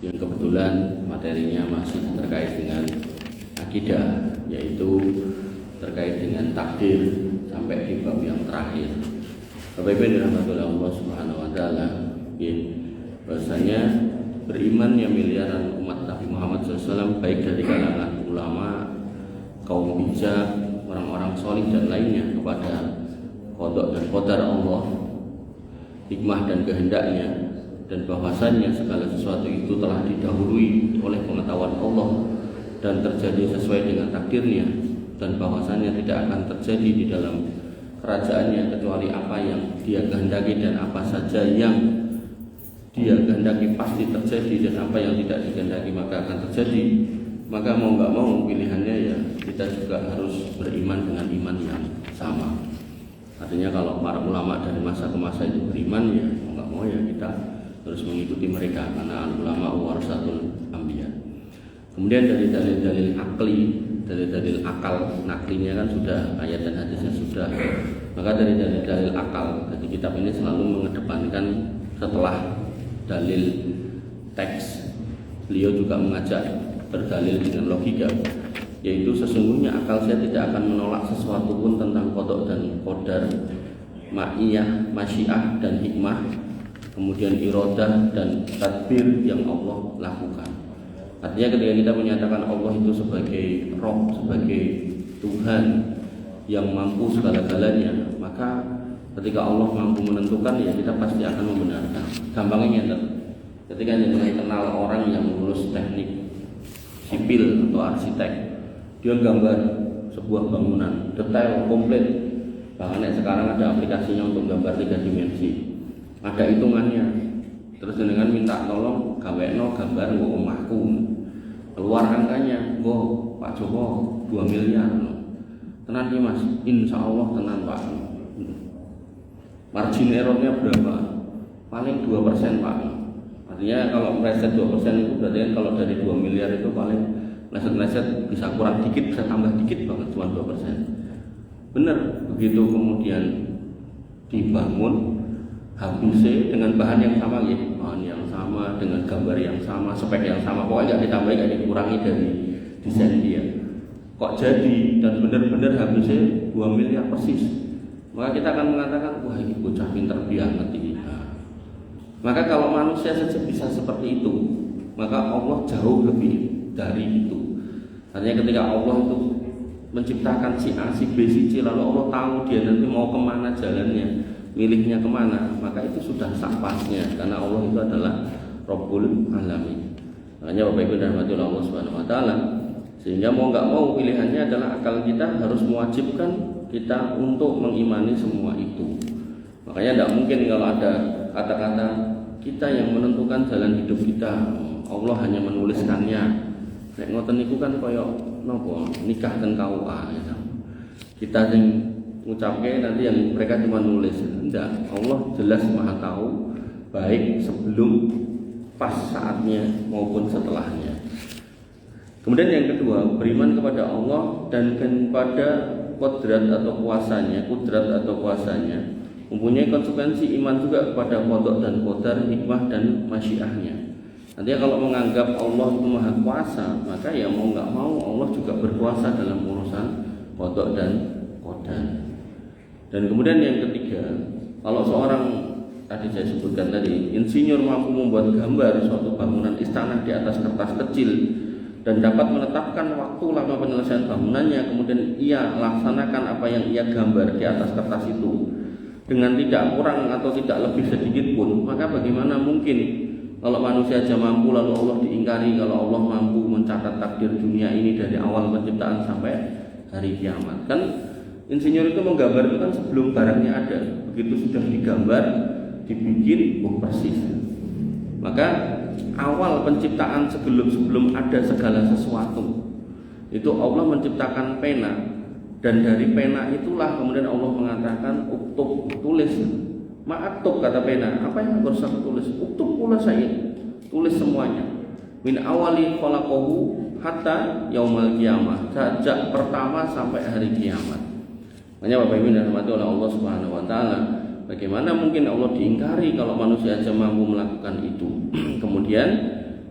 yang kebetulan materinya masih terkait dengan akidah, yaitu terkait dengan takdir sampai di bab yang terakhir. Bapak Ibu dirahmati oleh Allah Subhanahu wa taala, bahwasanya beriman yang miliaran umat Nabi Muhammad SAW, baik dari kalangan ulama, kaum bijak, orang-orang solih dan lainnya, kepada qada dan qadar Allah, hikmah dan kehendaknya, dan bahwasannya segala sesuatu itu telah didahului oleh pengetahuan Allah dan terjadi sesuai dengan takdirnya, dan bahwasannya tidak akan terjadi di dalam kerajaannya kecuali apa yang Dia kehendaki, dan apa saja yang Dia kehendaki pasti terjadi, dan apa yang tidak dikehendaki maka akan terjadi. Maka mau nggak mau pilihannya ya kita juga harus beriman dengan iman yang sama. Artinya kalau para ulama dari masa ke masa itu beriman, ya mau nggak mau ya kita harus mengikuti mereka, karena ulama warasatul anbiya. Kemudian dari dalil-dalil akli, dalil-dalil akal, naklinya kan sudah, ayat dan hadisnya sudah. Maka dari dalil-dalil akal, jadi kitab ini selalu mengedepankan setelah dalil teks, beliau juga mengajak berdalil dengan logika, yaitu sesungguhnya akal saya tidak akan menolak sesuatu pun tentang qada dan qadar, ma'iyah, masyiah dan hikmah, kemudian iradah dan tadbir yang Allah lakukan. Artinya ketika kita menyatakan Allah itu sebagai Rabb, sebagai Tuhan yang mampu segala-galanya, maka ketika Allah mampu menentukan, ya kita pasti akan membenarkan. Gampangnya ketika kita kenal orang yang lulus teknik sipil atau arsitek, dia gambar sebuah bangunan detail komplit, bahkan sekarang ada aplikasinya untuk gambar 3 dimensi, ada hitungannya. Terus dengan minta tolong gawekno gambar nggo omahku, keluar angkanya, nggo Pak Joko 2 miliar. Tenan ki Mas, insya Allah tenan Pak. Margin errornya berapa? Paling 2% Pak. Artinya kalau meleset 2% itu berarti kan kalau dari 2 miliar itu paling meleset-meleset bisa kurang dikit, bisa tambah dikit banget, cuma 2%. Benar, begitu kemudian dibangun habisnya dengan bahan yang sama, ya, bahan yang sama, dengan gambar yang sama, spek yang sama, pokoknya nggak ditambahi, nggak dikurangi dari desain dia. Kok jadi dan benar-benar habisnya 2 miliar persis, maka kita akan mengatakan, wah ini bocah pinter banget ini. Maka kalau manusia saja bisa seperti itu, maka Allah jauh lebih dari itu. Artinya ketika Allah itu menciptakan si A, si B, si C, lalu Allah tahu dia nanti mau kemana jalannya, milihnya kemana, maka itu sudah sapasnya, karena Allah itu adalah Rabbul Alamin. Makanya Bapak Ibu dan Rahmatullah Allah Subhanahu wa taala, sehingga mau nggak mau pilihannya adalah akal kita harus mewajibkan kita untuk mengimani semua itu. Makanya tidak mungkin kalau ada kata-kata kita yang menentukan jalan hidup kita, Allah hanya menuliskannya. Nek ngoten niku kan kaya napa nikah ten KUA ya. Kita yang ngucapke nanti yang mereka cuma nulis. Enggak, Allah jelas Maha tahu baik sebelum, pas saatnya maupun setelahnya. Kemudian yang kedua, beriman kepada Allah dan kepada kudrat atau kuasanya, mempunyai konsekuensi iman juga kepada qada dan qadar, hikmah dan masyiahnya. Nanti kalau menganggap Allah itu maha kuasa, maka ya mau nggak mau Allah juga berkuasa dalam urusan qada dan qadar. Dan kemudian yang ketiga, kalau seorang, tadi saya sebutkan tadi, insinyur mampu membuat gambar suatu bangunan istana di atas kertas kecil dan dapat menetapkan waktu lama penyelesaian bangunannya, kemudian ia laksanakan apa yang ia gambar di atas kertas itu dengan tidak kurang atau tidak lebih sedikit pun, maka bagaimana mungkin kalau manusia aja mampu lalu Allah diingkari, kalau Allah mampu mencatat takdir dunia ini dari awal penciptaan sampai hari kiamat. Kan insinyur itu menggambar itu kan sebelum barangnya ada, begitu sudah digambar, dibikin, persis. Maka awal penciptaan sebelum ada segala sesuatu itu Allah menciptakan pena. Dan dari pena itulah kemudian Allah mengatakan uktub, tulis. Ma'aktub kata pena, apa yang harus aku tulis? Uktub pula saya, tulis semuanya. Min awali khalaqahu hatta yaumal qiyamah, sejak pertama sampai hari kiamat. Makanya Bapak Ibu dan rahmati oleh Allah Subhanahu wa taala, bagaimana mungkin Allah diingkari kalau manusia aja mampu melakukan itu. Kemudian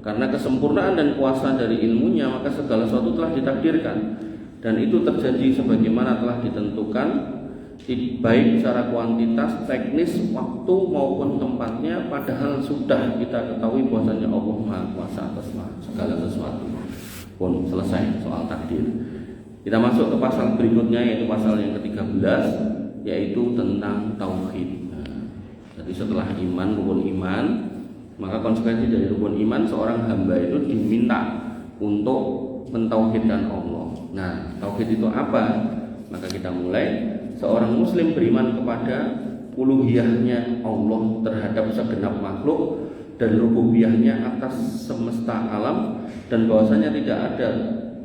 Karena kesempurnaan dan kuasa dari ilmunya, maka segala sesuatu telah ditakdirkan, dan itu terjadi sebagaimana telah ditentukan, baik secara kuantitas, teknis, waktu maupun tempatnya. Padahal sudah kita ketahui bahwasanya Allah Maha Kuasa atas segala sesuatu. Pun selesai soal takdir. Kita masuk ke pasal berikutnya, yaitu pasal yang ke-13, yaitu tentang tauhid. Jadi setelah iman, rukun iman, maka konsekuensi dari rukun iman, seorang hamba itu diminta untuk mentauhidkan Allah. Nah, tauhid itu apa? Maka kita mulai. Seorang muslim beriman kepada uluhiyahnya Allah terhadap segenap makhluk dan rububiyahnya atas semesta alam, dan bahwasanya tidak ada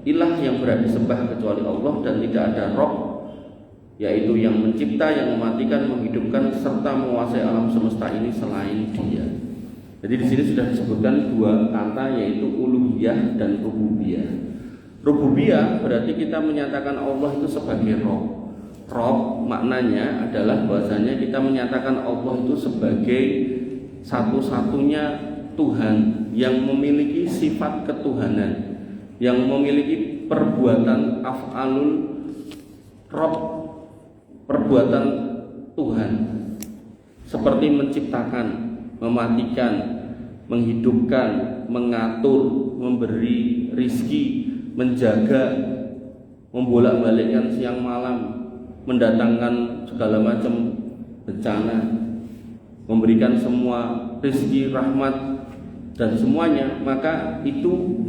ilah yang berhak disembah kecuali Allah, dan tidak ada Rabb, yaitu yang mencipta, yang mematikan, menghidupkan serta menguasai alam semesta ini selain Dia. Jadi di sini sudah disebutkan dua kata, yaitu uluhiyah dan rububiyah. Rububiyah berarti kita menyatakan Allah itu sebagai Rabb. Rabb maknanya adalah bahwasanya kita menyatakan Allah itu sebagai satu-satunya Tuhan yang memiliki sifat ketuhanan, yang memiliki perbuatan af'alul Rabb, perbuatan Tuhan, seperti menciptakan, mematikan, menghidupkan, mengatur, memberi rizki, menjaga, membolak-balikkan siang malam, mendatangkan segala macam bencana, memberikan semua rizki, rahmat, dan semuanya. Maka itu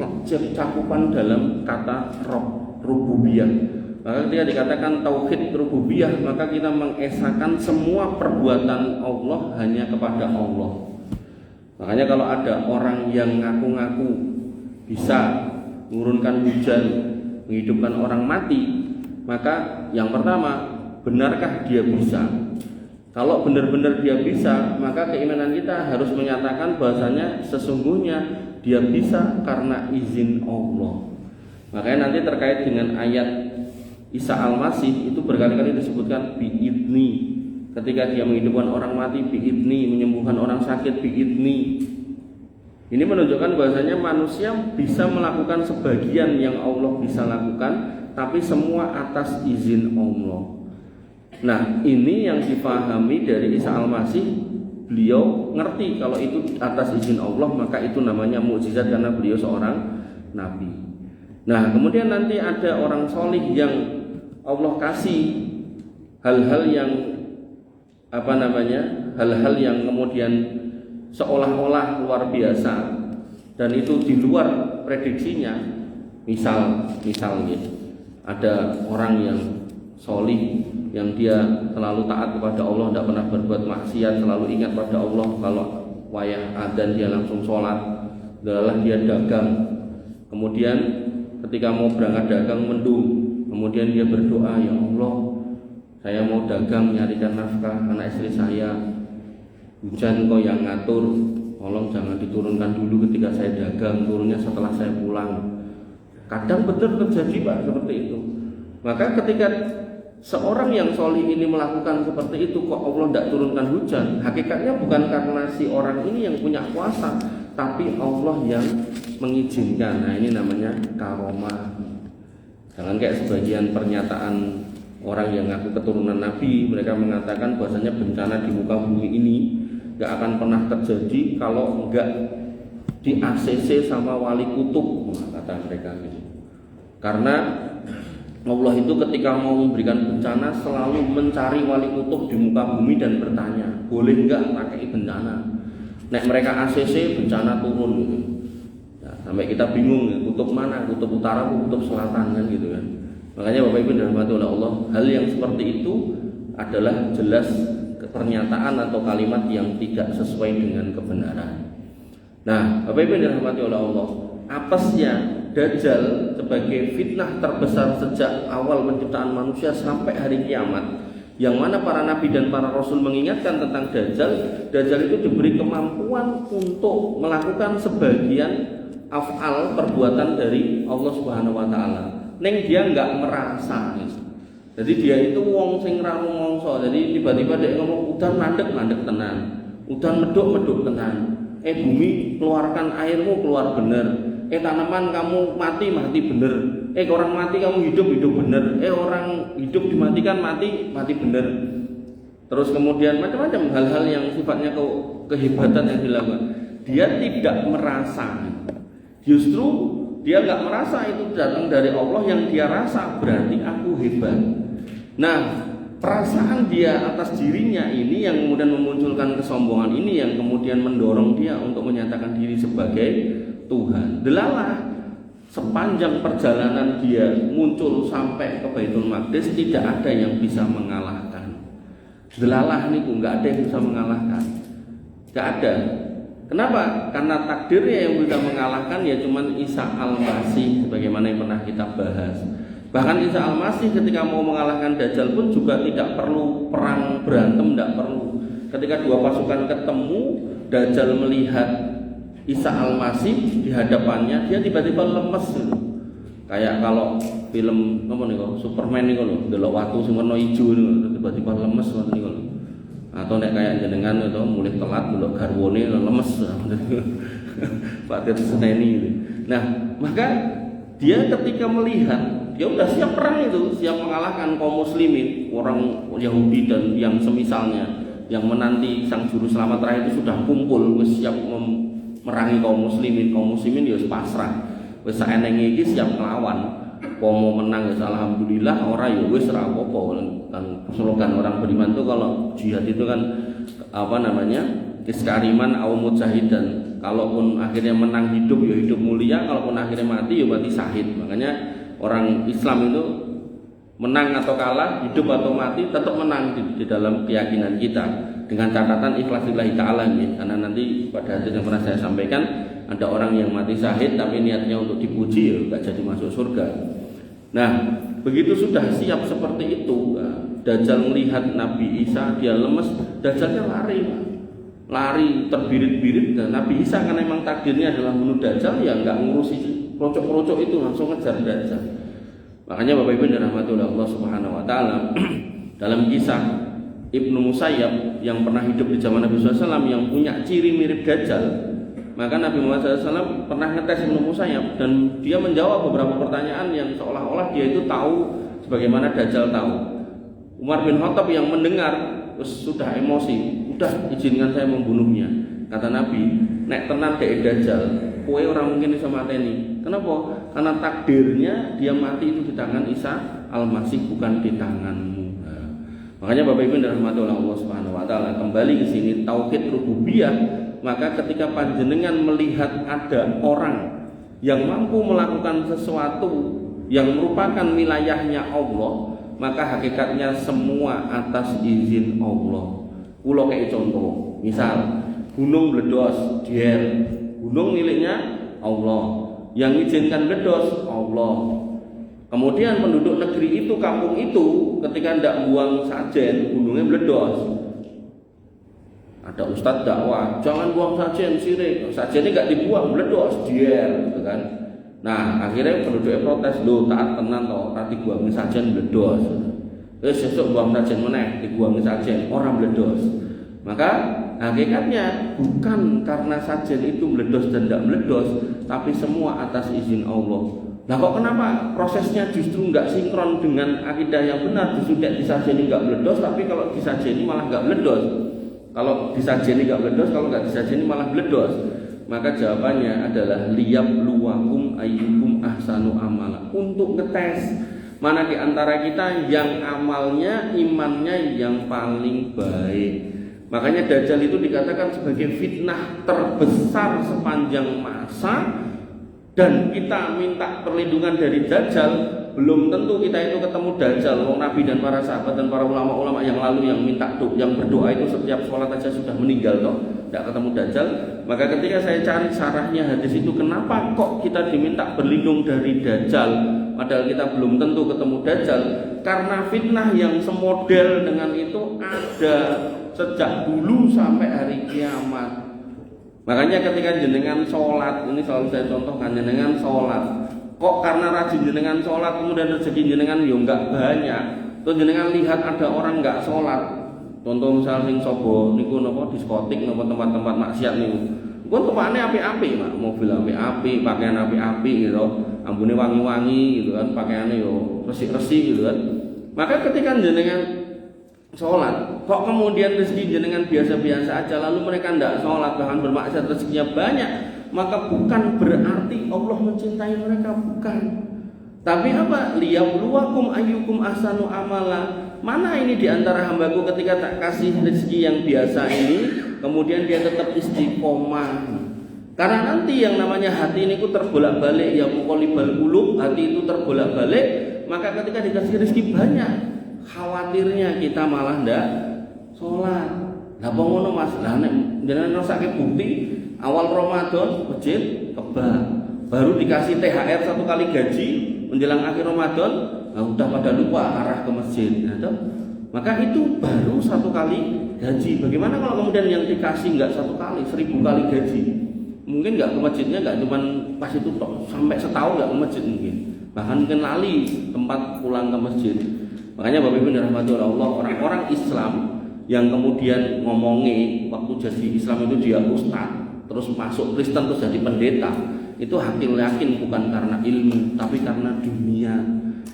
cakupan dalam kata Rabb, rububiyah. Maka ketika dikatakan tauhid rububiyah, maka kita mengesahkan semua perbuatan Allah hanya kepada Allah. Makanya kalau ada orang yang ngaku-ngaku bisa menurunkan hujan, menghidupkan orang mati, maka yang pertama, benarkah dia bisa? Kalau benar-benar dia bisa, maka keimanan kita harus menyatakan bahwasanya sesungguhnya dia bisa karena izin Allah. Makanya nanti terkait dengan ayat Isa Al-Masih itu berkali-kali disebutkan bi'idni. Ketika dia menghidupkan orang mati, bi'idni, menyembuhkan orang sakit, bi'idni. Ini menunjukkan bahwasanya manusia bisa melakukan sebagian yang Allah bisa lakukan, tapi semua atas izin Allah. Nah, ini yang dipahami dari Isa Al-Masih. Beliau ngerti kalau itu atas izin Allah, maka itu namanya mukjizat karena beliau seorang nabi. Nah, kemudian nanti ada orang solih yang Allah kasih hal-hal yang hal-hal yang kemudian seolah-olah luar biasa, dan itu di luar prediksinya. Misalnya ada orang yang solih, yang dia selalu taat kepada Allah, tidak pernah berbuat maksiat, selalu ingat pada Allah. Kalau wayah adzan dia langsung sholat. Adalah dia dagang, kemudian ketika mau berangkat dagang mendung, kemudian dia berdoa, ya Allah, saya mau dagang nyarikan nafkah anak istri saya, hujan kau yang ngatur, tolong jangan diturunkan dulu ketika saya dagang, turunnya setelah saya pulang. Kadang benar terjadi Pak seperti itu. Maka ketika seorang yang solih ini melakukan seperti itu, kok Allah tidak turunkan hujan, hakikatnya bukan karena si orang ini yang punya kuasa, tapi Allah yang mengizinkan. Nah, ini namanya karomah. Jangan kayak sebagian pernyataan orang yang ngaku keturunan Nabi, mereka mengatakan bahwasanya bencana di muka bumi ini gak akan pernah terjadi kalau enggak di ACC sama wali kutub, kata mereka gitu. Karena Allah itu ketika mau memberikan bencana selalu mencari wali kutub di muka bumi dan bertanya, boleh enggak pakai bencana? Nek mereka ACC bencana turun gitu. Nah, sampai kita bingung ya, kutub mana, kutub utara, kutub selatan kan gitu kan. Makanya Bapak Ibu dirahmati oleh Allah, hal yang seperti itu adalah jelas pernyataan atau kalimat yang tidak sesuai dengan kebenaran. Nah, Bapak Ibu dirahmati oleh Allah, apesnya Dajjal sebagai fitnah terbesar sejak awal penciptaan manusia sampai hari kiamat, yang mana para nabi dan para rasul mengingatkan tentang Dajjal. Dajjal itu diberi kemampuan untuk melakukan sebagian af'al perbuatan dari Allah Subhanahu wa taala. Neng dia enggak merasa. Jadi dia itu wong sing ra rumangsa. Jadi tiba-tiba dia ngomong udan mandek tenan. Udan meduk tenan. Bumi keluarkan airmu keluar bener. Tanaman kamu mati bener. Orang mati kamu hidup bener. Orang hidup dimatikan mati bener. Terus kemudian macam-macam hal-hal yang sifatnya kehebatan yang dilakukan. Dia tidak merasa. Justru dia nggak merasa itu datang dari Allah, yang dia rasa berarti aku hebat. Nah, perasaan dia atas dirinya ini yang kemudian memunculkan kesombongan ini, yang kemudian mendorong dia untuk menyatakan diri sebagai Tuhan. Delalah sepanjang perjalanan dia muncul sampai ke Baitul Maqdis, tidak ada yang bisa mengalahkan. Delalah niku nggak ada yang bisa mengalahkan, nggak ada. Kenapa? Karena takdirnya yang bisa mengalahkan ya cuman Isa Al-Masih, sebagaimana yang pernah kita bahas. Bahkan Isa Al-Masih ketika mau mengalahkan Dajjal pun juga tidak perlu perang berantem, tidak perlu. Ketika dua pasukan ketemu, Dajjal melihat Isa Al-Masih di hadapannya, dia tiba-tiba lemes gitu. Kayak kalau film apa nih kok Superman nih kalau delok watu sing warna ijo nih tiba-tiba lemes ngoten niku. Atau nek kayak jenengan itu mulai telat delok garwane lemes. Pak Tirseneni itu. Nah, maka dia ketika melihat, dia udah siap perang itu, siap mengalahkan kaum muslimin, orang Yahudi dan yang semisalnya, yang menanti sang juru selamat terakhir itu sudah kumpul, siap merangi kaum muslimin ya pasrah. Wis saenenge iki siap nglawan. Pomo menang ya alhamdulillah, ora ya wis ora apa-apa. Kan slogan orang beriman tuh kalau jihad itu kan apa namanya? Iskariman au mujahidan. Kalaupun akhirnya menang hidup ya hidup mulia, kalaupun akhirnya mati ya mati syahid. Makanya orang Islam itu menang atau kalah, hidup atau mati tetap menang di dalam keyakinan kita, dengan catatan ikhlas lillahi ta'ala ya. Karena nanti pada hadis yang pernah saya sampaikan, ada orang yang mati syahid tapi niatnya untuk dipuji ya enggak jadi masuk surga. Nah, begitu sudah siap seperti itu, Dajjal melihat Nabi Isa, dia lemes, Dajjalnya lari terbirit-birit. Dan Nabi Isa kan memang takdirnya adalah bunuh Dajjal, ya enggak ngurusi rocok-rocok itu, langsung ngejar Dajjal. Makanya Bapak Ibu dirahmati Allah Subhanahu wa taala, dalam kisah Ibnu Musayyab yang pernah hidup di zaman Nabi SAW yang punya ciri mirip Dajjal, maka Nabi Muhammad SAW pernah ngetes Ibnu Musayyab dan dia menjawab beberapa pertanyaan yang seolah-olah dia itu tahu sebagaimana Dajjal tahu. Umar bin Khattab yang mendengar sudah emosi, udah izinkan saya membunuhnya. Kata Nabi, nek tenan dek Dajjal, kowe orang mungkin bisa mateni. Kenapa? Karena takdirnya dia mati itu di tangan Isa Al-Masih, bukan di tanganmu. Makanya Bapak Ibu dirahmati oleh Allah Subhanahu wa taala, kembali ke sini tauhid rububiyah. Maka ketika panjenengan melihat ada orang yang mampu melakukan sesuatu yang merupakan wilayahnya Allah, maka hakikatnya semua atas izin Allah. Kula kayak contoh, misal gunung meledos, gunung miliknya Allah, yang izinkan meledos Allah. Kemudian penduduk negeri itu, kampung itu, ketika hendak buang sajen, gunungnya meledos. Ada ustadz dakwah, jangan buang sajen sirik, sajennya nggak dibuang, meledos, gitu kan. Nah, akhirnya penduduknya protes, lo taat tenan toh, tadi buangin sajen meledos. Terus besok buang sajen meneh, dibuangin sajen, orang meledos. Maka hakikatnya bukan karena sajen itu meledos dan tidak meledos, tapi semua atas izin Allah. Nah kok kenapa prosesnya justru nggak sinkron dengan akidah yang benar? Justru tidak disajeni nggak meledos, tapi kalau disajeni malah nggak meledos. Kalau disajeni nggak meledos, kalau nggak disajeni malah meledos. Maka jawabannya adalah liyabluwakum ayyukum ahsanu amala, untuk ngetes mana di antara kita yang amalnya, imannya yang paling baik. Makanya Dajjal itu dikatakan sebagai fitnah terbesar sepanjang masa. Dan kita minta perlindungan dari Dajjal, belum tentu kita itu ketemu Dajjal. Wong Nabi dan para sahabat dan para ulama-ulama yang lalu yang yang berdoa itu setiap sholat aja sudah meninggal toh, tidak ketemu Dajjal. Maka ketika saya cari sarahnya hadis itu, kenapa kok kita diminta berlindung dari Dajjal padahal kita belum tentu ketemu Dajjal? Karena fitnah yang semodel dengan itu ada sejak dulu sampai hari kiamat. Makanya ketika jenengan sholat, ini selalu saya contohkan, jenengan sholat, kok karena rajin jenengan sholat kemudian rezeki jenengan ya enggak banyak. Terus jenengan lihat ada orang enggak sholat, contoh misalnya sing sobo niku napa diskotik napa tempat-tempat maksiat niku, Kon tumpakane apik-apik, Mak. Mobil apik-apik, pakaian apik-apik gitu. Ambune wangi-wangi gitu kan, pakaiannya yo resik-resik gitu kan. Maka ketika jenengan sholat, kok kemudian rezeki jenengan biasa-biasa aja, lalu mereka tidak sholat bahkan bermaksiat rezekinya banyak, maka bukan berarti Allah mencintai mereka, bukan. Tapi apa? Liyabluwakum ayyukum ahsanu amala. Mana ini diantara hambaku ketika tak kasih rezeki yang biasa ini, kemudian dia tetap istiqomah. Karena nanti yang namanya hati ini ku terbolak-balik, ya muqallibal qulub, hati itu terbolak-balik, maka ketika dikasih rezeki banyak, khawatirnya kita malah ndak sholat. Lah apa ngono Mas? Lah nek jenengan rasake bukti awal Ramadan masjid kebak, baru dikasih THR 1 kali gaji menjelang akhir Ramadan, nah udah pada lupa arah ke masjid. Nah, maka itu baru 1 kali gaji. Bagaimana kalau kemudian yang dikasih nggak 1 kali, 1000 kali gaji? Mungkin nggak ke masjidnya, nggak cuma pas itu tok, sampai setahun nggak ke masjid mungkin, bahkan mungkin lali tempat pulang ke masjid. Makanya Bapak Ibu dirahmati oleh Allah, orang-orang Islam yang kemudian ngomongi waktu jadi Islam itu dia ustaz, terus masuk Kristen terus jadi pendeta, itu yakin bukan karena ilmu, tapi karena dunia.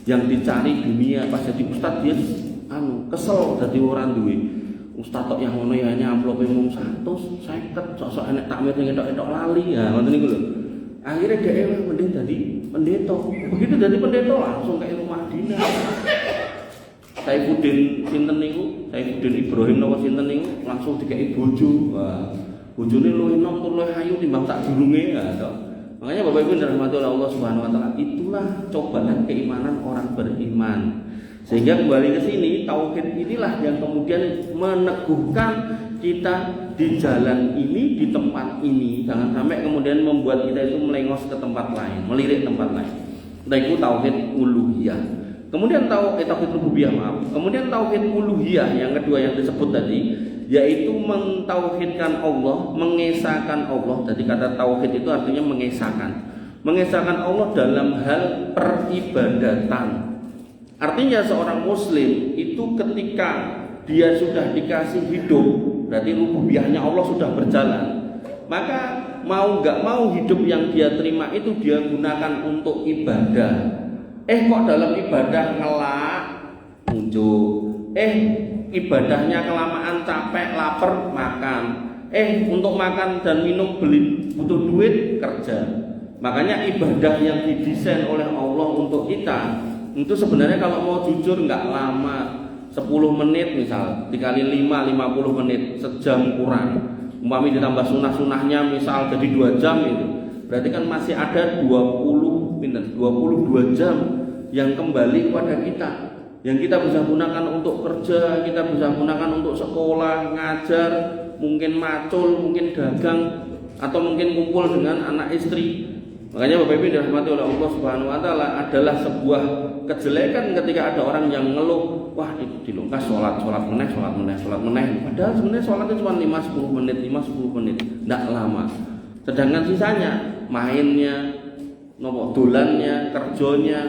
Yang dicari dunia, pas jadi ustaz dia kesel jadi orang duwe. Ustaz tok yang ngono ya ini amplope mung 150, sok-sok enek takmir ning entok-entok lali. Ya, ngoten niku lho. Akhirnya dia mending jadi pendeta. Begitu jadi pendeta langsung kayak rumah dinas. Saifuddin sinten niku? Saifuddin Ibrahim napa sinten niku? Langsung dikeki bojo. Wah, bojone luwih enom tur luwih ayu timbang sak durunge ya, toh. Makanya Bapak Ibu dirahmati oleh Allah Subhanahu wa taala, itulah cobaan keimanan orang beriman. Sehingga kembali ke sini, tauhid inilah yang kemudian meneguhkan kita di jalan ini, di tempat ini. Jangan sampai kemudian membuat kita itu melengos ke tempat lain, melirik tempat lain. Nah, itu tauhid uluhiyah. Kemudian tauhid rububiyah, maaf. Kemudian tauhid uluhiyah yang kedua yang disebut tadi, yaitu mentauhidkan Allah, mengesahkan Allah. Jadi kata tauhid itu artinya mengesahkan. Mengesahkan Allah dalam hal peribadatan. Artinya seorang muslim itu ketika dia sudah dikasih hidup, berarti rububiyahnya Allah sudah berjalan, maka mau nggak mau hidup yang dia terima itu dia gunakan untuk ibadah. Kok dalam ibadah ngelak muncul, ibadahnya kelamaan capek lapar makan, untuk makan dan minum beli butuh duit kerja. Makanya ibadah yang didesain oleh Allah untuk kita itu sebenarnya kalau mau jujur nggak lama, 10 menit misal dikali 5, 50 menit, sejam kurang. Umpami ditambah sunah-sunahnya misal jadi 2 jam itu, berarti kan masih ada 22 jam yang kembali kepada kita, yang kita bisa gunakan untuk kerja, kita bisa gunakan untuk sekolah, ngajar, mungkin macul, mungkin dagang, atau mungkin kumpul dengan anak istri. Makanya Bapak Ibu dirahmati oleh Allah Subhanahu wa taala, adalah sebuah kejelekan ketika ada orang yang ngeluh, wah itu dilungkas sholat meneh. Padahal sebenarnya sholatnya cuma 5-10 menit, tidak lama. Sedangkan sisanya mainnya, dolannya, kerjonya,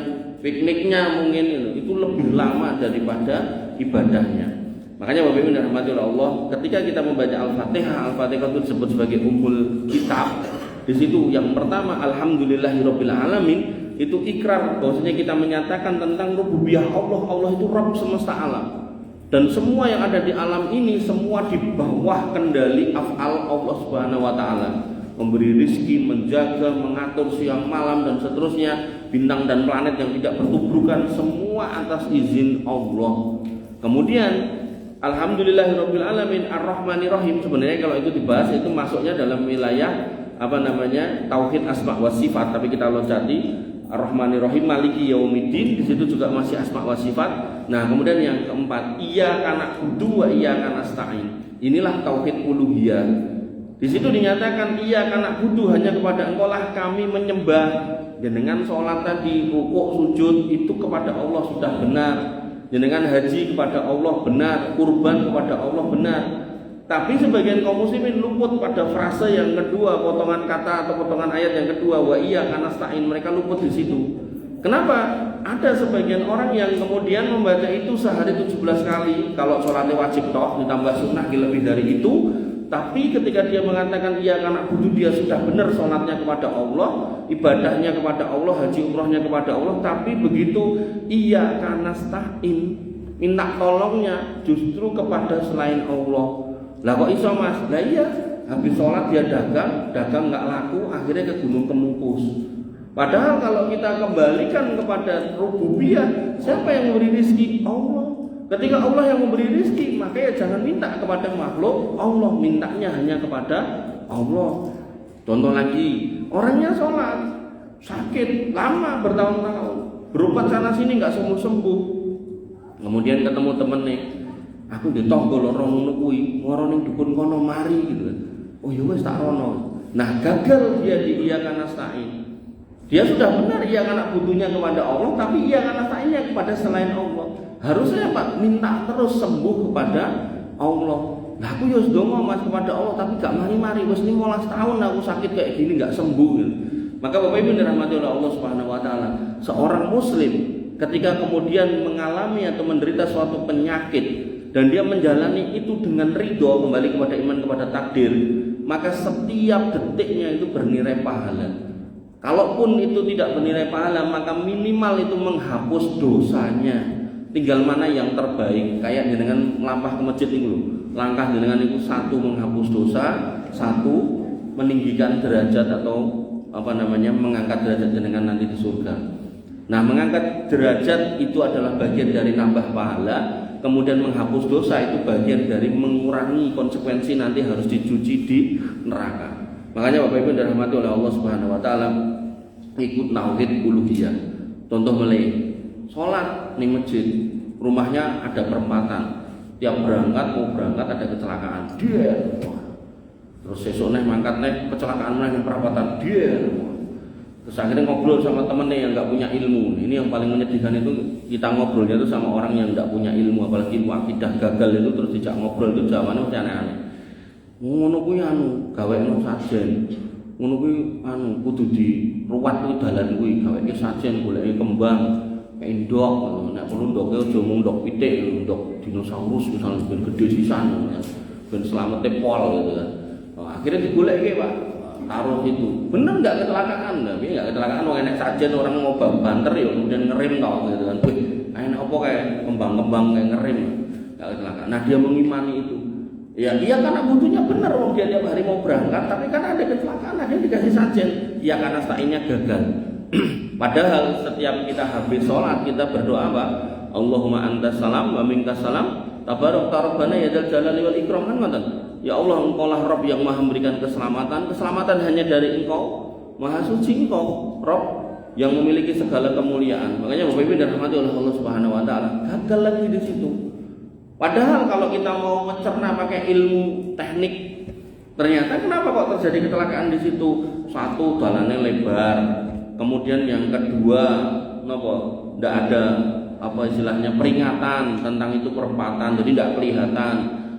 pikniknya mungkin itu lebih lama daripada ibadahnya. Makanya Bapak Ibu dirahmati oleh Allah, ketika kita membaca Al-Fatihah itu disebut sebagai ummul kitab. Di situ yang pertama alhamdulillahirabbil alamin, itu ikrar bahwasanya kita menyatakan tentang rububiyah Allah. Allah itu Rabb semesta alam. Dan semua yang ada di alam ini semua di bawah kendali af'al Allah Subhanahu wa taala. Memberi rizki, menjaga, mengatur siang malam dan seterusnya, bintang dan planet yang tidak bertubrukan, semua atas izin Allah. Kemudian alhamdulillahirabbil alamin arrahmanir rahim, sebenarnya kalau itu dibahas itu masuknya dalam wilayah tauhid asma wa sifat, tapi kita loncati Ar-Rahmanir Rahim Maliki Yaumiddin, di situ juga masih asma wa sifat. Nah, kemudian yang keempat, iyyaka na'budu wa iyyaka nasta'in. Inilah tauhid uluhiyah. Di situ dinyatakan iyyaka na'budu, hanya kepada Engkau lah kami menyembah. Dengan salat tadi, rukuk, sujud itu kepada Allah sudah benar. Dengan haji kepada Allah benar, kurban kepada Allah benar. Tapi sebagian kaum muslimin luput pada frase yang kedua, potongan kata atau potongan ayat yang kedua, wa iyyaka nasta'in, mereka luput di situ. Kenapa? Ada sebagian orang yang kemudian membaca itu sehari 17 kali. Kalau sholatnya wajib toh ditambah sunnah lebih dari itu, Tapi ketika dia mengatakan iya karena butuh, dia sudah benar sholatnya kepada Allah, ibadahnya kepada Allah, haji umrohnya kepada Allah. Tapi begitu iya karena stain, minta tolongnya justru kepada selain Allah. Lah kok iso mas? Lah iya, habis sholat dia dagang nggak laku, akhirnya ke Gunung Kemungkus. Padahal kalau kita kembalikan kepada rububiyah, siapa yang memberi rezeki? Allah. Ketika Allah yang memberi rezeki, maka ya jangan minta kepada makhluk Allah, mintanya hanya kepada Allah. Contoh lagi, orangnya sholat, sakit lama bertahun-tahun, berobat sana sini nggak sembuh-sembuh. Kemudian ketemu temen nih, aku ditonggo loro ngono kuwi, moro ning dukun kono mari gitu kan. Oh ya wis tak rono. Nah, gagal dia di iya karena stain. Dia sudah benar iya karena butuhnya kepada Allah, tapi iya karena stainnya kepada selain Allah. Harusnya Pak minta terus sembuh kepada Allah. Nah aku ya dongo mas kepada Allah, tapi gak mari-mari. Wes 15 tahun aku sakit kayak gini gak sembuh gitu. Maka Bapak Ibu dirahmati oleh Allah Subhanahu Wa Taala, seorang Muslim ketika kemudian mengalami atau menderita suatu penyakit dan dia menjalani itu dengan ridho, kembali kepada iman kepada takdir, maka setiap detiknya itu bernilai pahala. Kalaupun itu tidak bernilai pahala, maka minimal itu menghapus dosanya. Tinggal mana yang terbaik, kayak dengan melampah ke masjid itu. Langkah dengan itu, satu menghapus dosa, satu meninggikan derajat atau mengangkat derajat dengan nanti di surga. Nah, mengangkat derajat itu adalah bagian dari nambah pahala, kemudian menghapus dosa itu bagian dari mengurangi konsekuensi nanti harus dicuci di neraka. Makanya Bapak Ibu dirahmati oleh Allah Subhanahu Wa Taala, ikut tauhid uluhiyah. Contoh mulai sholat di masjid, rumahnya ada perempatan, tiap mau berangkat ada kecelakaan, dia terus sesuk mangkat kecelakaan di perempatan, dia terus akhirnya ngobrol sama temennya yang nggak punya ilmu. Ini yang paling menyedihkan itu, kita ngobrolnya itu sama orang yang nggak punya ilmu, apalagi ilmu akidah gagal itu, terus dijak ngobrol itu jawabannya mesti aneh-aneh. Ngono kuwi gawekno sajen, ngono kuwi kudu diruwat kuwi dalan kuwi, gaweke sajen, goleki kembang kayak ndok, nek perlu ndoke aja mung ndok pitik, ndok dinosaurus misalnya ben gede sisan, ben slamete pol gitu kan. Akhirnya digoleki Pak, taruh itu. Bener enggak kecelakaan? Nah, piye enggak kecelakaan wong enek sajen orang mau banter ya kemudian ngerem tok gitu kan. Wih, enek apa kayak kembang-kembang kayak ngerem. Enggak kecelakaan. Nah, dia mengimani itu. Ya dia karena butuhnya bener, wong dia tiap hari mau berangkat, tapi kan ada kecelakaan, dia dikasih sajen. Ya karena stainnya gagal. Padahal setiap kita habis sholat kita berdoa Pak, Allahumma antas salam wa minkas salam, tabarakta rabbana ya dzal jalali wal ikram, kan ngoten. Ya Allah, Engkaulah Rabb yang Maha memberikan keselamatan. Keselamatan hanya dari Engkau, Maha suci Engkau, Rabb yang memiliki segala kemuliaan. Makanya Bapak Ibu dirahmati oleh Allah Subhanahu Wa Taala, gagal lagi di situ. Padahal kalau kita mau mencerna pakai ilmu teknik, ternyata kenapa kok terjadi kecelakaan di situ? Satu, jalannya lebar. Kemudian yang kedua, tidak ada peringatan tentang itu perempatan, jadi tidak kelihatan.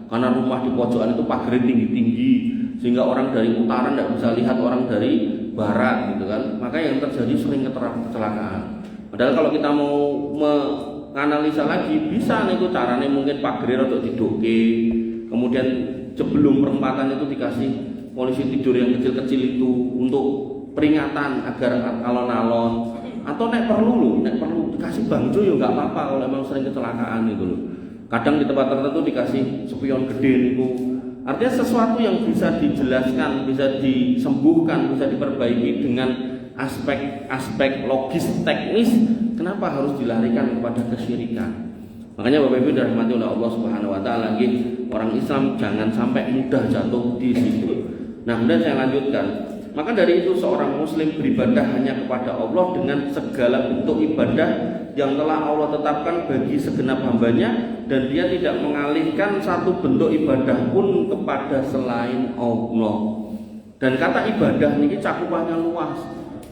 Karena rumah di pojokan itu pagar tinggi-tinggi, sehingga orang dari utara tidak bisa lihat orang dari barat, gitu kan. Maka yang terjadi sering kecelakaan. Padahal kalau kita mau menganalisa lagi, bisa nih itu caranya mungkin pagar atau didoke, kemudian sebelum perempatan itu dikasih polisi tidur yang kecil-kecil itu untuk peringatan agar alon-alon, atau nek perlu dikasih bangjo ya nggak apa-apa kalau memang sering kecelakaan itu loh. Kadang di tempat tertentu dikasih spion gede itu. Artinya sesuatu yang bisa dijelaskan, bisa disembuhkan, bisa diperbaiki dengan aspek logis teknis. Kenapa harus dilarikan kepada kesyirikan? Makanya Bapak Ibu dirahmati oleh Allah Subhanahu Wa Taala, orang Islam jangan sampai mudah jatuh di situ. Nah, kemudian saya lanjutkan. Maka dari itu seorang muslim beribadah hanya kepada Allah dengan segala bentuk ibadah yang telah Allah tetapkan bagi segenap hambanya, dan dia tidak mengalihkan satu bentuk ibadah pun kepada selain Allah. Dan kata ibadah ini cakupannya luas,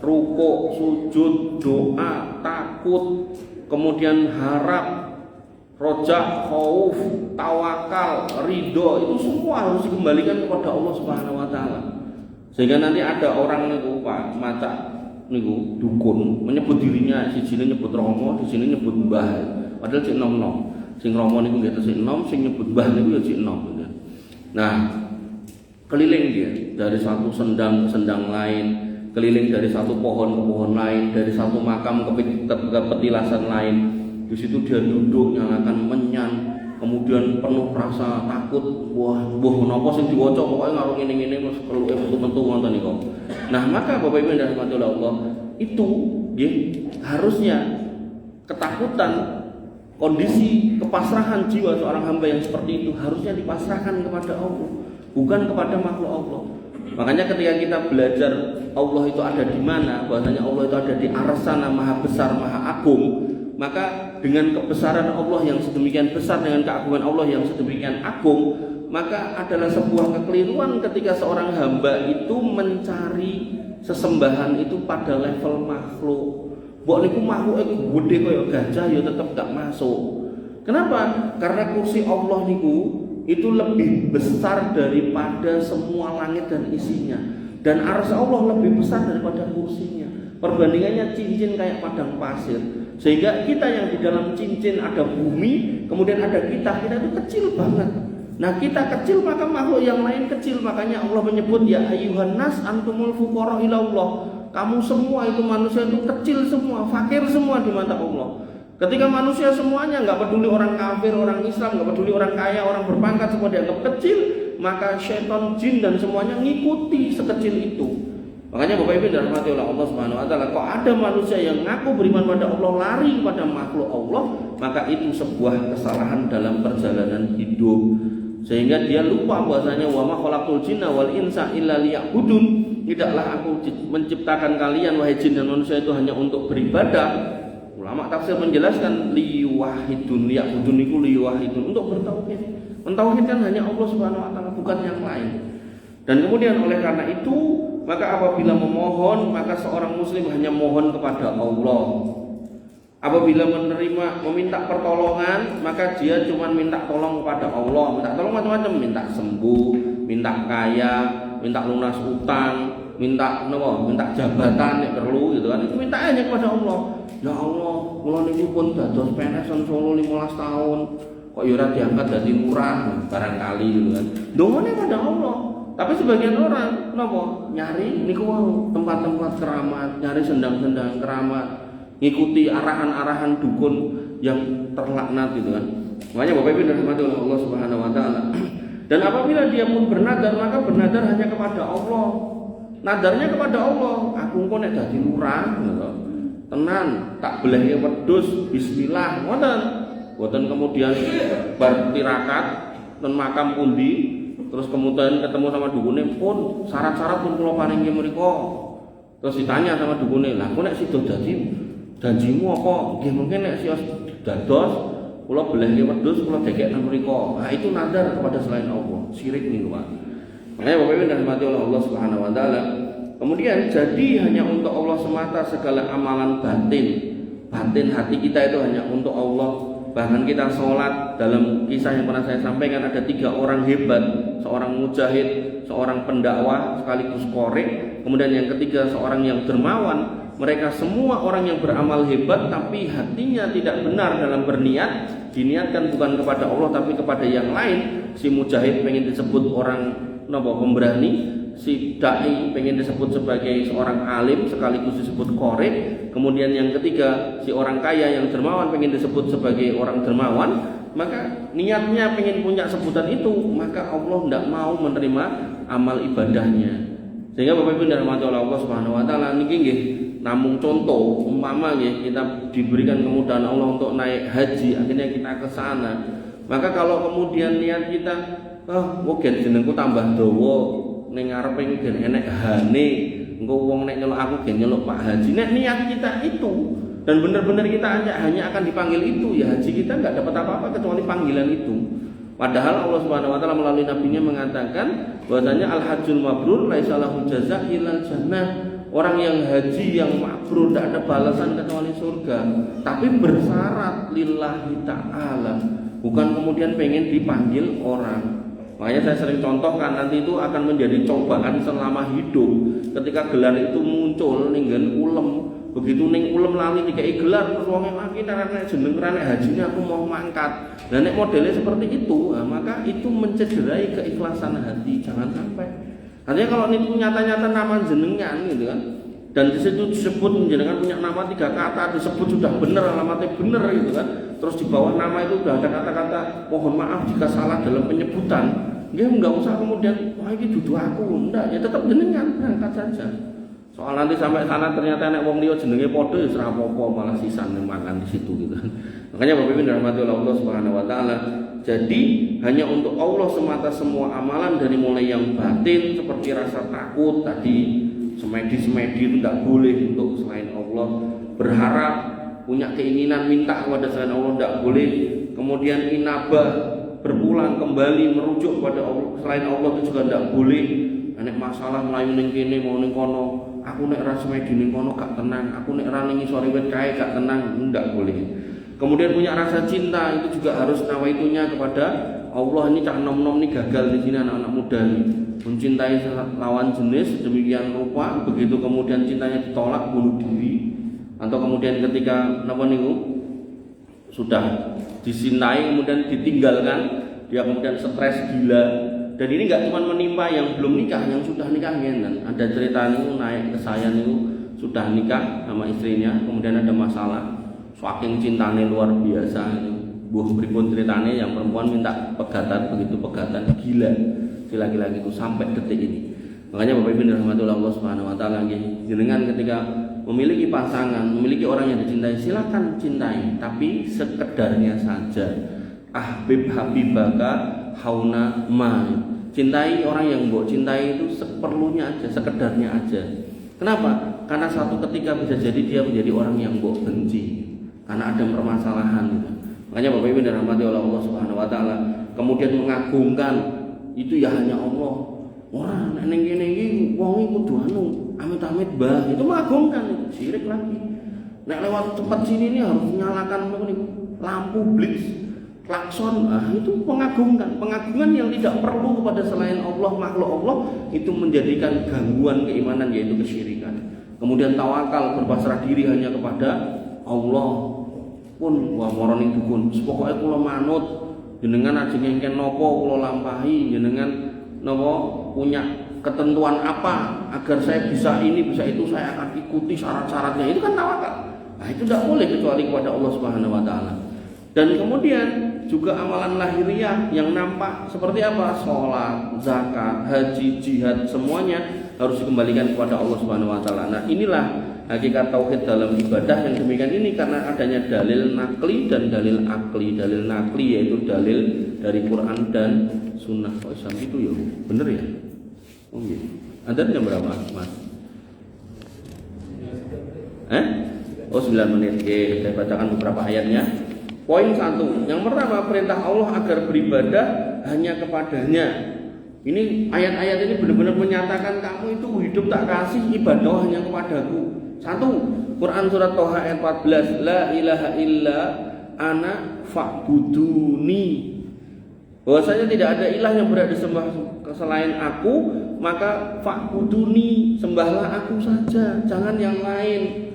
rukuk, sujud, doa, takut, kemudian harap, rojak, khauf, tawakal, ridho, itu semua harus dikembalikan kepada Allah Subhanahu Wa Taala. Sehingga nanti ada orang niku Pak maca niku dukun menyebut dirinya, di sini nyebut Romo, di sini nyebut Mbah. Padahal cek nom-nom. Sing Romo niku nggih tesih nom, sing nyebut Mbah niku ya cek nom. Nah, keliling dia dari satu sendang ke sendang lain, keliling dari satu pohon ke pohon lain, dari satu makam ke petilasan lain. Di situ dia duduk nyalakan menyan, kemudian penuh rasa takut. Wah menapa sing diwaca pokoke karo ngene-ngene terus keluke metu-metu ngoten niku. Nah, maka Bapak Ibu yang dirahmati oleh Allah, itu nggih harusnya ketakutan, kondisi kepasrahan jiwa seorang hamba yang seperti itu harusnya dipasrahkan kepada Allah, bukan kepada makhluk Allah. Makanya ketika kita belajar Allah itu ada di mana, bahwasanya Allah itu ada di Arsana, maha besar, maha agung, maka dengan kebesaran Allah yang sedemikian besar, dengan keagungan Allah yang sedemikian agung, maka adalah sebuah kekeliruan ketika seorang hamba itu mencari sesembahan itu pada level makhluk. Mbok niku makhluk iku gede kaya gajah ya tetap gak masuk. Kenapa? Karena kursi Allah niku itu lebih besar daripada semua langit dan isinya, dan arsy Allah lebih besar daripada kursinya. Perbandingannya cincin kayak padang pasir, sehingga kita yang di dalam cincin ada bumi, kemudian ada kita itu kecil banget. Nah, kita kecil maka makhluk yang lain kecil. Makanya Allah menyebut ya ayyuhan nas antumul fuqara ila Allah. Kamu semua itu manusia itu kecil semua, fakir semua di mata Allah. Ketika manusia semuanya nggak peduli orang kafir, orang Islam, nggak peduli orang kaya, orang berpangkat, semua dianggap kecil, maka syaitan, jin dan semuanya ngikuti sekecil itu. Makanya Bapak Ibu dirahmati oleh Allah Subhanahu wa taala, kok ada manusia yang ngaku beriman pada Allah lari kepada makhluk Allah, maka itu sebuah kesalahan dalam perjalanan hidup. Sehingga dia lupa bahwasanya wa ma khalaqtul jinna wal insa illa liya'budun. Tidaklah aku menciptakan kalian wahai jin dan manusia itu hanya untuk beribadah. Ulama tafsir menjelaskan liwahidun, liya'budun itu liwahidun, untuk bertauhid. Mentauhidkan hanya Allah Subhanahu wa taala, bukan yang lain. Dan kemudian oleh karena itu, maka apabila memohon, maka seorang muslim hanya mohon kepada Allah. Apabila meminta pertolongan, maka dia cuma minta tolong kepada Allah. Minta tolong macam-macam, minta sembuh, minta kaya, minta lunas utang, minta jabatan yang perlu gitu kan. Itu minta hanya kepada Allah. Ya Allah, kula niku pun dados PNS Solo 15 tahun. Kok ya ora diangkat dadi lurah barangkali gitu kan. Dongane pada Allah. Tapi sebagian orang nyari niku tempat-tempat keramat, nyari sendang-sendang keramat, ngikuti arahan-arahan dukun yang terlaknat gitu kan. Makanya Bapak Ibu dirahmati oleh Allah Subhanahu wa taala. Dan apabila dia pun bernadar, maka bernadar hanya kepada Allah. Nadarnya kepada Allah, aku engko nek dadi lurah gitu. Tenan, tak beleh wedhus bismillah ngoten. Mboten kemudian bar tirakat ten makam pundi, terus kemudian ketemu sama dukune pun syarat-syarat pun kula paringi mriku. Terus ditanya sama dukune, "Lah kok nek sida dadi janjimu apa?" "Nggih mungkin nek sios dados kula beleh wedhus kula dekekna mriku." Nah, itu nadar kepada selain Allah, syirik niku, Pak. Makanya Bapak Ibu dirahmati oleh Allah Subhanahu wa taala. Kemudian jadi hanya untuk Allah semata segala amalan batin. Batin hati kita itu hanya untuk Allah. Bahkan kita sholat, dalam kisah yang pernah saya sampaikan ada 3 orang hebat, seorang mujahid, seorang pendakwah sekaligus qori, kemudian yang ketiga seorang yang dermawan. Mereka semua orang yang beramal hebat tapi hatinya tidak benar dalam berniat, diniatkan bukan kepada Allah tapi kepada yang lain. Si mujahid pengen disebut orang pemberani, si dai pengen disebut sebagai seorang alim sekaligus disebut qori. Kemudian yang ketiga si orang kaya yang dermawan pengen disebut sebagai orang dermawan. Maka niatnya pengen punya sebutan itu, maka Allah tidak mau menerima amal ibadahnya. Sehingga Bapak Ibu dirahmati oleh Allah Subhanahu wa taala, niki nggih namung contoh umpama nggih kita diberikan kemudahan Allah untuk naik haji, akhirnya kita ke sana. Maka kalau kemudian niat kita gen jenengku tambah dawa ning ngarepe gen enek hane, engko wong nek nyeluk aku gen nyeluk Pak Haji. Nek niat kita itu dan benar-benar kita hanya akan dipanggil itu, ya haji kita enggak dapat apa-apa kecuali panggilan itu. Padahal Allah Subhanahu wa taala melalui nabinya mengatakan bahwasanya al-hajjul mabrur laisa lahu jazaa illal jannah. Orang yang haji yang mabrur tidak ada balasan kecuali surga, tapi bersyarat lillahi ta'ala, bukan kemudian pengen dipanggil orang. Makanya saya sering contohkan, nanti itu akan menjadi cobaan selama hidup. Ketika gelar itu muncul ningen ulem, begitu ning ulem lali dikai gelar terus wong lagi nek jeneng nek hajine aku mau mangkat. Lah nek modelnya seperti itu, maka itu mencederai keikhlasan hati. Jangan sampai Artinya kalau itu nyata-nyata nama jenengan gitu kan, dan di situ disebut jenengan punya nama 3 kata, disebut sudah benar, alamatnya benar gitu kan. Terus di bawah nama itu sudah ada kata-kata mohon maaf jika salah dalam penyebutan. Dia nggak usah kemudian wah ini dudu aku, enggak, ya tetap jenengan berangkat saja. Soal nanti sampai sana ternyata nek wong liya jenenge padha ya ora apa-apa, malah sisan mangan di situ gitu kan. Makanya Bapak Ibu dirahmati oleh Allah Subhanahu wa taala. Jadi hanya untuk Allah semata semua amalan dari mulai yang batin seperti rasa takut tadi, semedi-semedi itu tidak boleh untuk selain Allah, berharap punya keinginan minta kepada selain Allah tidak boleh, kemudian inabah berpulang kembali merujuk kepada Allah selain Allah itu juga tidak boleh. Nek masalah mlayu ning kene mau ning kono, aku nek ra semedi ning kono gak tenang, aku nek ra ning ngisore wit kae gak tenang, ndak boleh. Kemudian punya rasa cinta itu juga harus nawaitunya kepada Allah. Ini cak nom-nom nih gagal di sini anak-anak muda nih, mencintai lawan jenis demikian rupa, begitu kemudian cintanya ditolak bunuh diri, atau kemudian ketika napa niku sudah disintai kemudian ditinggalkan, dia kemudian stres gila. Dan ini nggak cuma menimpa yang belum nikah, yang sudah nikah kan. Ada cerita niku naik ke saya niku sudah nikah sama istrinya, kemudian ada masalah, saking cintanya luar biasa. Buh pripun ceritane yang perempuan minta pegatan, begitu pegatan gila si laki-laki itu sampai detik ini. Makanya Bapak Ibu dirahmati Allah Subhanahu wa taala, jenengan ketika memiliki pasangan, memiliki orang yang dicintai, silakan cintai, tapi sekedarnya saja. Ahbib habibaka hauna ma. Cintai orang yang mbok cintai itu seperlunya aja, sekedarnya aja. Kenapa? Karena suatu ketika bisa jadi dia menjadi orang yang mbok benci karena ada permasalahan gitu. Makanya Bapak Ibu dirahmati oleh Allah Subhanahu wa taala, kemudian mengagungkan itu ya hanya Allah. Wah, nek ning kene iki wong iki kudu anu, amit-amit bah, itu mengagungkan, syirik lagi. Nek lewat tempat sini ini harus nyalakan lampu blitz, klakson, itu pengagungkan. Pengagungan yang tidak perlu kepada selain Allah, makhluk Allah, itu menjadikan gangguan keimanan, yaitu kesyirikan. Kemudian tawakal, berpasrah diri hanya kepada Allah. Pun wah moroni dukun, pokoknya kula manut jenengan ajeng engken napa kula lampahi, jenengan napa punya ketentuan apa agar saya bisa ini bisa itu, saya akan ikuti syarat-syaratnya. Itu kan tawakal. Nah, itu tidak boleh kecuali kepada Allah Subhanahu wa taala. Dan kemudian juga amalan lahiriah yang nampak seperti apa? Sholat, zakat, haji, jihad, semuanya harus dikembalikan kepada Allah Subhanahu wa taala. Nah, inilah hakikat tauhid dalam ibadah yang demikian ini, karena adanya dalil nakli dan dalil akli. Dalil nakli yaitu dalil dari Quran dan Sunnah. Kok Islam itu ya bener ya? Oh iya. Ada jam berapa, Mas? Oh 9 menit. Oke, saya bacakan beberapa ayatnya. Poin 1. Yang pertama, perintah Allah agar beribadah hanya kepadanya. Ini ayat-ayat ini benar-benar menyatakan kamu itu hidup tak kasih ibadah hanya kepadaku. 1. Quran surat Toha ayat 14. La ilaha illa ana fa'buduni. Bahwasanya tidak ada ilah yang berhak disembah selain aku, maka fa'buduni, sembahlah aku saja, jangan yang lain.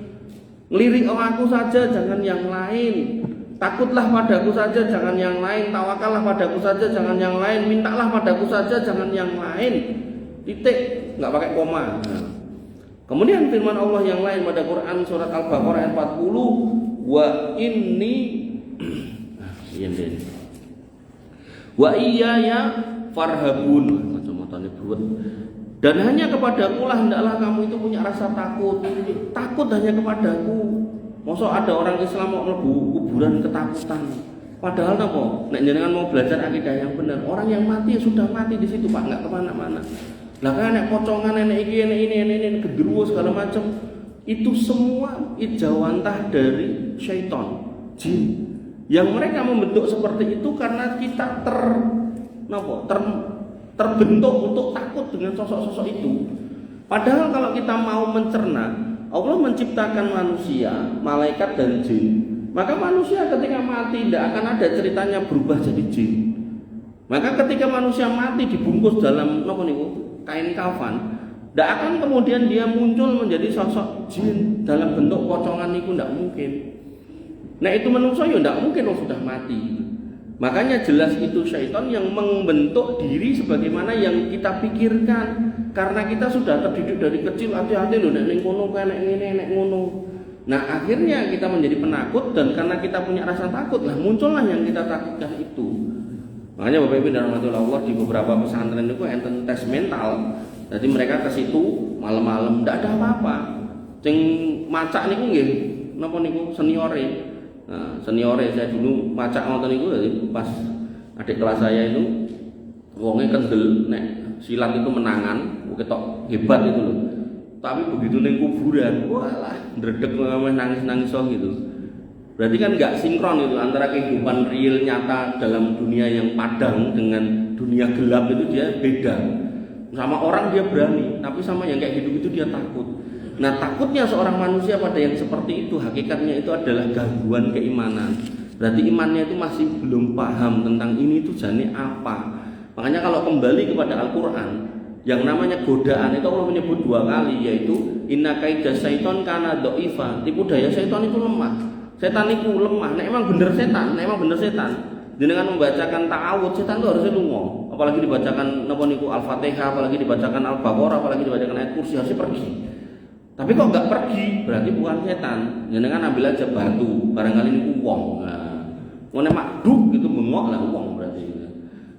Ngelirik aku saja, jangan yang lain. Takutlah padaku saja, jangan yang lain. Tawakallah padaku saja, jangan yang lain. Mintalah padaku saja, jangan yang lain. Titik, nggak pakai koma. Nah. Kemudian firman Allah yang lain pada Quran surat Al-Baqarah ayat 40, wa inni wa iyaya farhabun. Macam-macam buat. Dan hanya kepadaku lah hendaklah kamu itu punya rasa takut. Takut hanya kepadaku. Masa ada orang Islam mau mlebu kuburan ketakutan. Padahal napa? Nek jenengan mau belajar akidah yang benar, orang yang mati sudah mati di situ, Pak, enggak kemana-mana. Lah kan nek pocongan nek iki ini gendruwo segala macam, itu semua ijawantah dari syaitan, jin. Yang mereka membentuk seperti itu karena kita terbentuk untuk takut dengan sosok-sosok itu. Padahal kalau kita mau mencerna, Allah menciptakan manusia, malaikat dan jin. Maka manusia ketika mati tidak akan ada ceritanya berubah jadi jin. Maka ketika manusia mati dibungkus dalam kain kafan, tidak akan kemudian dia muncul menjadi sosok jin dalam bentuk pocongan itu, tidak mungkin. Nah itu manusia ya tidak mungkin sudah mati. Makanya jelas itu syaitan yang membentuk diri sebagaimana yang kita pikirkan. Karena kita sudah terdidik dari kecil, hati-hati loh, nek ngono kae, nek ngene, nek ngono. Nah akhirnya kita menjadi penakut, dan karena kita punya rasa takut lah muncullah yang kita takutkan itu. Makanya Bapak Ibu dan rahmatullah Allah, di beberapa pesantren itu enten tes mental. Jadi mereka ke situ malam-malam ndak ada apa-apa. Sing macak niku nggih napa niku seniore. Nah, seniore saya dulu macak ngoten niku pas adik kelas saya itu wonge kendel nek silat itu menangan, ketok hebat itu loh. Tapi begitu ning kuburan, walah ndredeg nangis-nangis gitu. Berarti kan nggak sinkron itu antara kehidupan real nyata dalam dunia yang padang dengan dunia gelap, itu dia beda. Sama orang dia berani, tapi sama yang kayak hidup itu dia takut. Nah takutnya seorang manusia pada yang seperti itu hakikatnya itu adalah gangguan keimanan. Berarti imannya itu masih belum paham tentang ini itu jane apa. Makanya kalau kembali kepada Al-Quran, yang namanya godaan itu Allah menyebut 2 kali, yaitu inna kaidah syaiton kana dha'ifa. Tipu daya syaitan itu lemah. Setan itu lemah. Nek emang bener setan, dengan membacakan ta'awud, setan itu harusnya lunga. Apalagi dibacakan napa niku Al-Fatihah, apalagi dibacakan Al-Baqarah, apalagi dibacakan ayat kursi, harusnya pergi. Tapi kok enggak pergi, berarti bukan setan. Jenengan ambil aja batu, barangkali niku wong. Nah, ngene makduk gitu bengok lah wong berarti.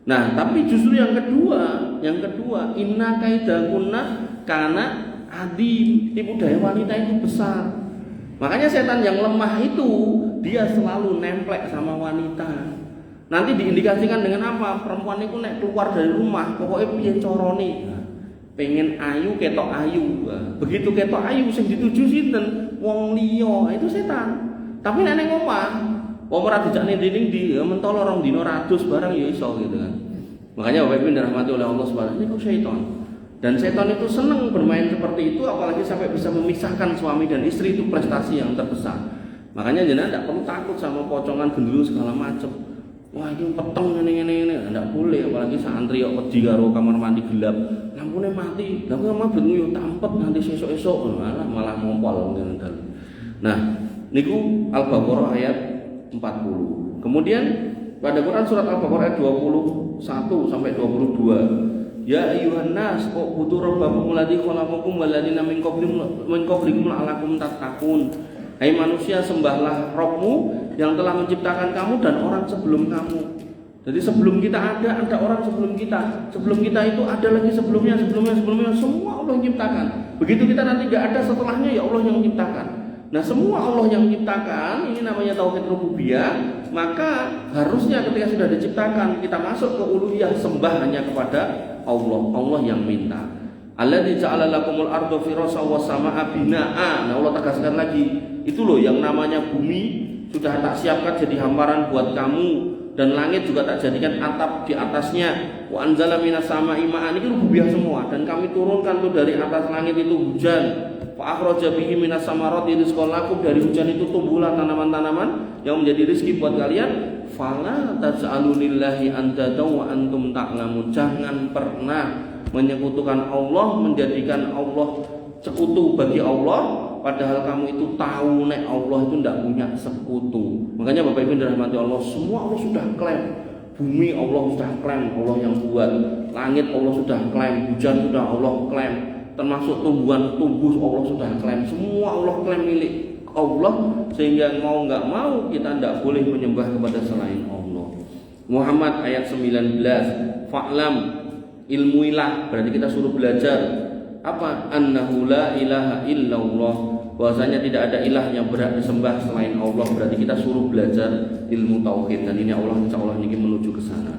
Nah, tapi justru yang kedua, inna kaidakunna kana adim. Tipu daya wanita itu besar. Makanya setan yang lemah itu dia selalu nemplek sama wanita. Nanti diindikasikan dengan apa? Perempuan itu nek keluar dari rumah, pokoknya piye carane. Pengen ayu ketok ayu. Begitu ketok ayu sing dituju sinten? Wong liya, itu setan. Tapi nek ning omah, wong ora dijakne dening di mentolo 2 dina ratus barang ya iso gitu kan. Makanya Bapak Ibu dirahmati oleh Allah Subhanahu wa taala, itu syaitan. Dan setan itu senang bermain seperti itu, apalagi sampai bisa memisahkan suami dan istri, itu prestasi yang terbesar. Makanya jenengan tidak perlu takut sama pocongan gendruwo segala macam. Wah ini peteng ini, tidak boleh. Apalagi santri kok wedi karo kamar mandi gelap, lampunya mati, lampunya mabut nguyuh tampet nanti esok-esok malah ngompol. Nah, niku Al-Baqarah ayat 40. Kemudian pada Quran surat Al-Baqarah ayat 21 sampai 22. Ya ayyuhan nas ubudu rabbakum alladzi khalaqakum wal ladzina min qablikum la'allakum tattaqun. Hai manusia, sembahlah Rabbmu yang telah menciptakan kamu dan orang sebelum kamu. Jadi sebelum kita ada orang sebelum kita. Sebelum kita itu ada lagi sebelumnya, semua Allah yang menciptakan. Begitu kita nanti enggak ada setelahnya, ya Allah yang menciptakan. Nah, semua Allah yang menciptakan, ini namanya tauhid rububiyah. Maka harusnya ketika sudah diciptakan, kita masuk ke uluhiyah, sembah hanya kepada Allah yang minta. Alladzi ja'ala lakumul arda firasyan was samaa'a binaa. Nah, Allah tegaskan lagi, itu loh yang namanya bumi sudah tak siapkan jadi hamparan buat kamu, dan langit juga tak jadikan atap di atasnya. Wa anzala minas samaa'i ma'an, itu rububiyah semua, dan kami turunkan tuh dari atas langit itu hujan. Fa akhraja bihi minas samarati rizqan lakum, dari hujan itu tumbuhlah tanaman-tanaman yang menjadi rezeki buat kalian. Fala taj'alu lillahi andada wa antum ta'lamun. Jangan pernah menyekutukan Allah, menjadikan Allah sekutu bagi Allah, padahal kamu itu tahu nek Allah itu tidak punya sekutu. Makanya Bapak Ibu dirahmati Allah, semua Allah sudah klaim. Bumi Allah sudah klaim, Allah yang buat. Langit Allah sudah klaim, hujan sudah Allah klaim, termasuk tumbuhan tumbuh Allah sudah klaim. Semua Allah klaim milik Allah, sehingga mau nggak mau kita tidak boleh menyembah kepada selain Allah. Muhammad ayat 19, fa'lam, ilmuilah, berarti kita suruh belajar apa? Annahu la ilaha illallah, bahwasanya tidak ada ilah yang berhak disembah selain Allah. Berarti kita suruh belajar ilmu tauhid, dan ini Allah insya Allah ini menuju ke sana.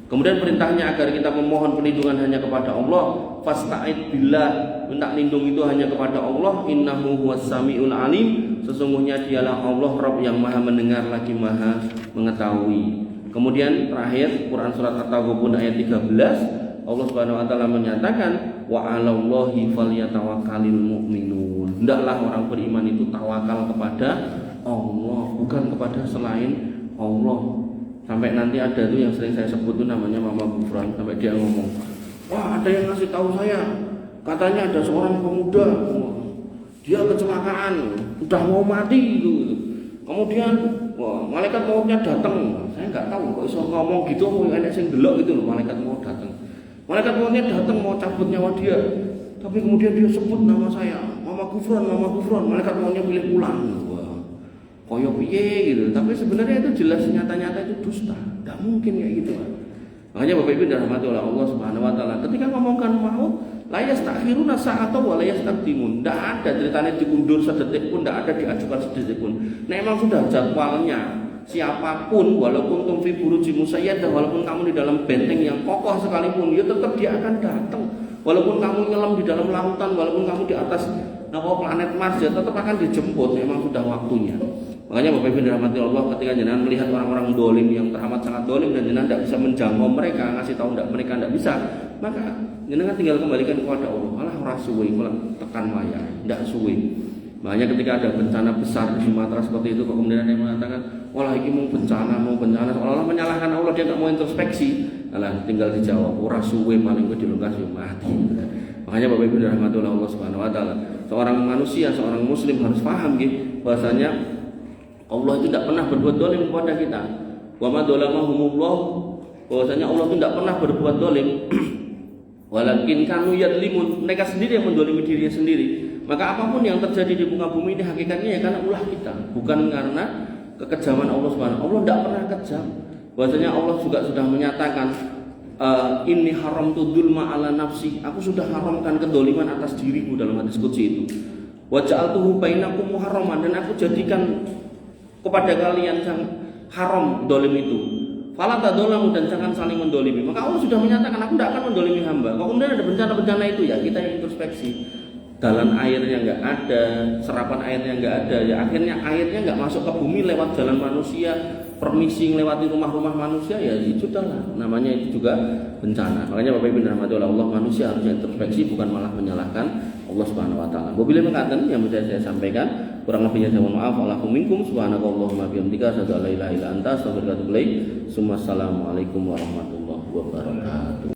Kemudian perintahnya agar kita memohon perlindungan hanya kepada Allah. Fasta'id billah, minta lindung itu hanya kepada Allah. Innahu huwas samiul alim, sesungguhnya dialah Allah Rabb yang maha mendengar lagi maha mengetahui. Kemudian terakhir Quran surat At-Taghabun ayat 13, Allah Subhanahu wa taala menyatakan wa 'alallahi falyatawakkalul mu'minun. Hendaklah orang beriman itu tawakal kepada Allah, bukan kepada selain Allah. Sampai nanti ada tuh yang sering saya sebut tuh namanya Mama Gufran, sampai dia ngomong, wah ada yang ngasih tahu saya, katanya ada seorang pemuda, dia kecelakaan, udah mau mati gitu. Kemudian wah, malaikat mautnya datang. Saya nggak tahu kok iso ngomong gitu, mau enek sing delok gitu loh, malaikat maut datang. Malaikat mautnya datang mau cabut nyawa dia. Tapi kemudian dia sebut nama saya, Mama Gufron, Mama Gufron. Malaikat mautnya pilih pulang. Wah, koyo piye gitu. Tapi sebenarnya itu jelas nyata-nyata itu dusta. Nggak mungkin kayak gitu. Makanya Bapak Ibu dirahmati oleh Allah Subhanahu wa taala, ketika ngomongkan maut, la yastakhiruna sa'ata wa la yastaqdimun. Tidak ada ceritanya diundur sedetik pun, tidak ada diajukan sedetik pun. Nah, memang sudah jadwalnya. Siapapun, walaupun tum fi buruji musayyadah, walaupun kamu di dalam benteng yang kokoh sekalipun, ya tetap dia akan datang. Walaupun kamu nyelam di dalam lautan, walaupun kamu di atas planet Mars, ya tetap akan dijemput. Memang sudah waktunya. Makanya Bapak Ibu dirahmati Allah, ketika jenengan melihat orang-orang dolim yang teramat sangat dolim dan jenengan tidak bisa menjangkau mereka, ngasih tahu mereka tidak bisa, maka jenengan tinggal kembalikan kepada Allah. Alah ora suwe, tekan wayah, tidak suwe. Makanya ketika ada bencana besar di Sumatera seperti itu, kok kemudian ada yang mengatakan, "Walah ini mau bencana," seolah-olah menyalahkan Allah, dia tidak mau introspeksi. Alah tinggal dijawab, ora suwe maling kowe dilungkas yo mati. Makanya Bapak Ibu dirahmati oleh Allah Subhanahu wa taala, seorang manusia, seorang muslim harus paham gitu, bahwasanya Allah itu tidak pernah berbuat dolim kepada kita. Wa ma dolamahumullah, bahwasanya Allah itu tidak pernah berbuat dolim. Walakin kanu yadlimun, mereka sendiri yang mendolimi dirinya sendiri. Maka apapun yang terjadi di muka bumi ini hakikatnya ya karena ulah kita, bukan karena kekejaman Allah Subhanahu. Allah tidak pernah kejam. Bahwasanya Allah juga sudah menyatakan, inni haramtu dzulma ala nafsi, aku sudah haramkan kedoliman atas diriku dalam hadis qudsi itu. Wa ja'altuhu bainakum muharraman, dan aku jadikan kepada kalian yang haram dolim itu. Fala tadzalamu, dan jangan saling mendolimi. Maka Allah sudah menyatakan, aku tidak akan mendolimi hamba. Kalau kemudian ada bencana-bencana itu, ya kita yang introspeksi. Dalam airnya nggak ada, serapan airnya nggak ada, ya akhirnya airnya nggak masuk ke bumi lewat jalan manusia, permisi melewati rumah-rumah manusia, ya itu sudahlah. Namanya itu juga bencana. Makanya Bapak Ibu dirahmati oleh Allah, manusia harus introspeksi, bukan malah menyalahkan Allah Subhanahu wa taala. Wabillahi mengatakan yang bisa saya sampaikan, kurang lebihnya saya mohon maaf. Wa'alaikum minkum subhanakallahumma bihamdika asyhadu an la ilaha illa anta astaghfiruka wa atubu ilaik. Assalamualaikum warahmatullahi wabarakatuh.